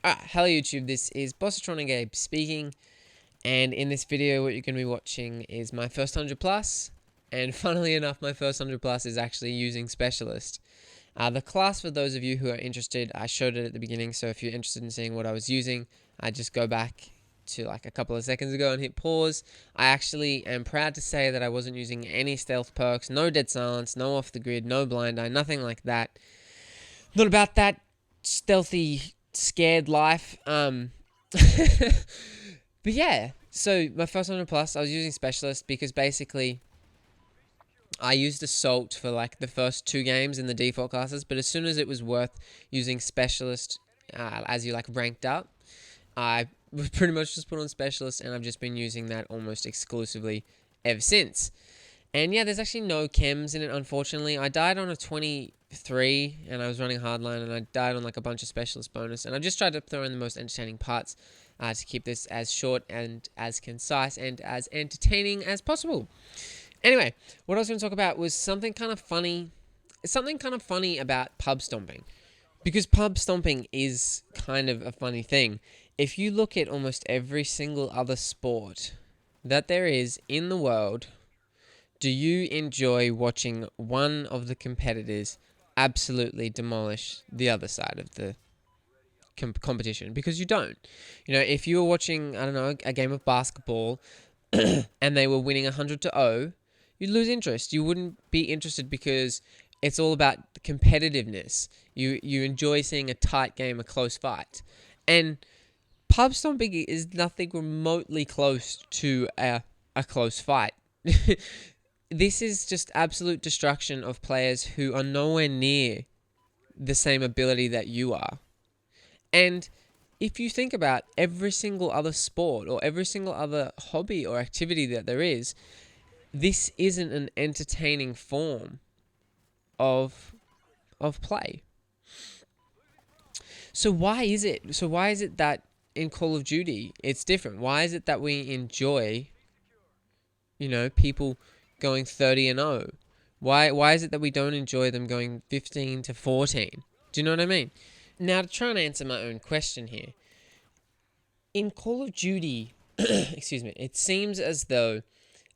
Alright, hello YouTube, this is Bossatronic Abe speaking, and in this video what you're going to be watching is my first 100 plus, and funnily enough my first 100 plus is actually using Specialist. The class, for those of you who are interested, I showed it at the beginning, so if you're interested in seeing what I was using, I just go back to like a couple of seconds ago and hit pause. I actually am proud to say that I wasn't using any stealth perks, no dead silence, no off the grid, no blind eye, nothing like that. Not about that stealthy scared life. But yeah, so my first 100 plus, I was using Specialist because basically I used Assault for like the first 2 games in the default classes, but as soon as it was worth using Specialist as you like ranked up, I was pretty much just put on Specialist, and I've just been using that almost exclusively ever since. And yeah, there's actually no chems in it, unfortunately. I died on a 23, and I was running hardline, and I died on like a bunch of Specialist bonus. And I've just tried to throw in the most entertaining parts to keep this as short and as concise and as entertaining as possible. Anyway, what I was going to talk about was something kind of funny. Something kind of funny about pub stomping. Because pub stomping is kind of a funny thing. If you look at almost every single other sport that there is in the world, do you enjoy watching one of the competitors absolutely demolish the other side of the competition? Because you don't. You know, if you were watching, I don't know, a game of basketball and they were winning 100-0, you'd lose interest. You wouldn't be interested because it's all about the competitiveness. You enjoy seeing a tight game, a close fight. And pub stomping is nothing remotely close to a close fight. This is just absolute destruction of players who are nowhere near the same ability that you are. And if you think about every single other sport or every single other hobby or activity that there is, this isn't an entertaining form of play. So why is it? So why is it that in Call of Duty it's different? Why is it that we enjoy, you know, people going 30-0? Why is it that we don't enjoy them going 15-14? Do you know what I mean? Now, to try and answer my own question here, in Call of Duty, excuse me, it seems as though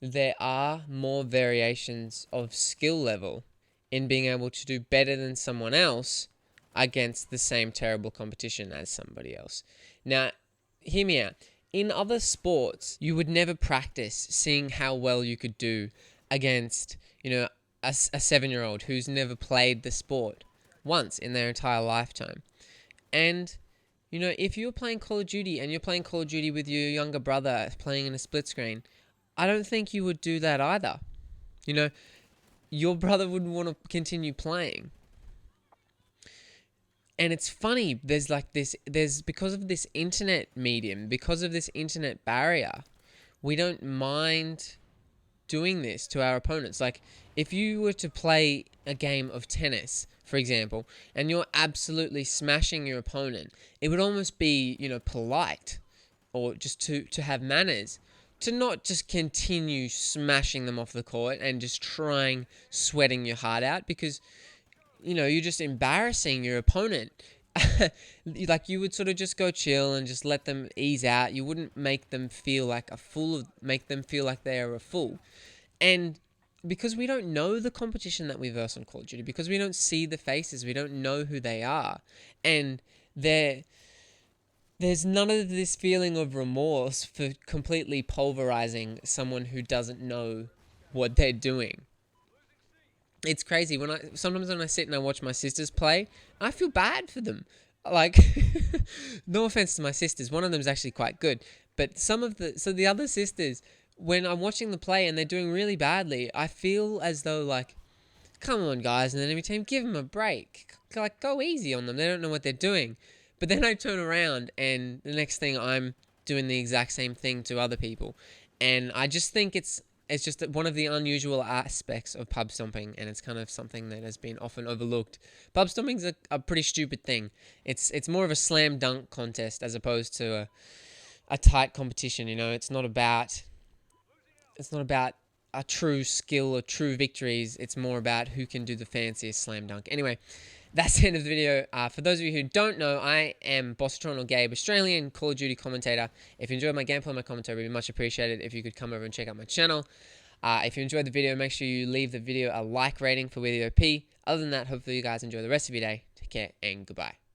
there are more variations of skill level in being able to do better than someone else against the same terrible competition as somebody else. Now, hear me out. In other sports, you would never practice seeing how well you could do against, you know, a 7-year-old who's never played the sport once in their entire lifetime. And, you know, if you're playing Call of Duty and you're playing Call of Duty with your younger brother playing in a split screen, I don't think you would do that either. You know, your brother wouldn't want to continue playing. And it's funny, there's because of this internet medium, because of this internet barrier, we don't mind doing this to our opponents. Like, if you were to play a game of tennis, for example, and you're absolutely smashing your opponent, it would almost be, you know, polite, or just to have manners, to not just continue smashing them off the court and just sweating your heart out, because, you know, you're just embarrassing your opponent. Like, you would sort of just go chill and just let them ease out. You wouldn't make them feel like make them feel like they are a fool. And because we don't know the competition that we verse on Call of Duty, because we don't see the faces, we don't know who they are, and there's none of this feeling of remorse for completely pulverizing someone who doesn't know what they're doing. It's crazy. Sometimes when I sit and I watch my sisters play, I feel bad for them. Like, no offense to my sisters, one of them is actually quite good, but the other sisters, when I'm watching the play and they're doing really badly, I feel as though, like, come on guys, and then every team, give them a break. Like, go easy on them. They don't know what they're doing. But then I turn around and the next thing I'm doing the exact same thing to other people. And I just think it's just one of the unusual aspects of pub stomping, and it's kind of something that has been often overlooked. Pub stomping's a pretty stupid thing. It's more of a slam dunk contest as opposed to a tight competition, you know. It's not about a true skill or true victories. It's more about who can do the fanciest slam dunk. Anyway, that's the end of the video. For those of you who don't know, I am Bossatron or Gabe, Australian Call of Duty commentator. If you enjoyed my gameplay and my commentary, it would be much appreciated if you could come over and check out my channel. If you enjoyed the video, make sure you leave the video a like rating for Weagal OP. Other than that, hopefully you guys enjoy the rest of your day. Take care and goodbye.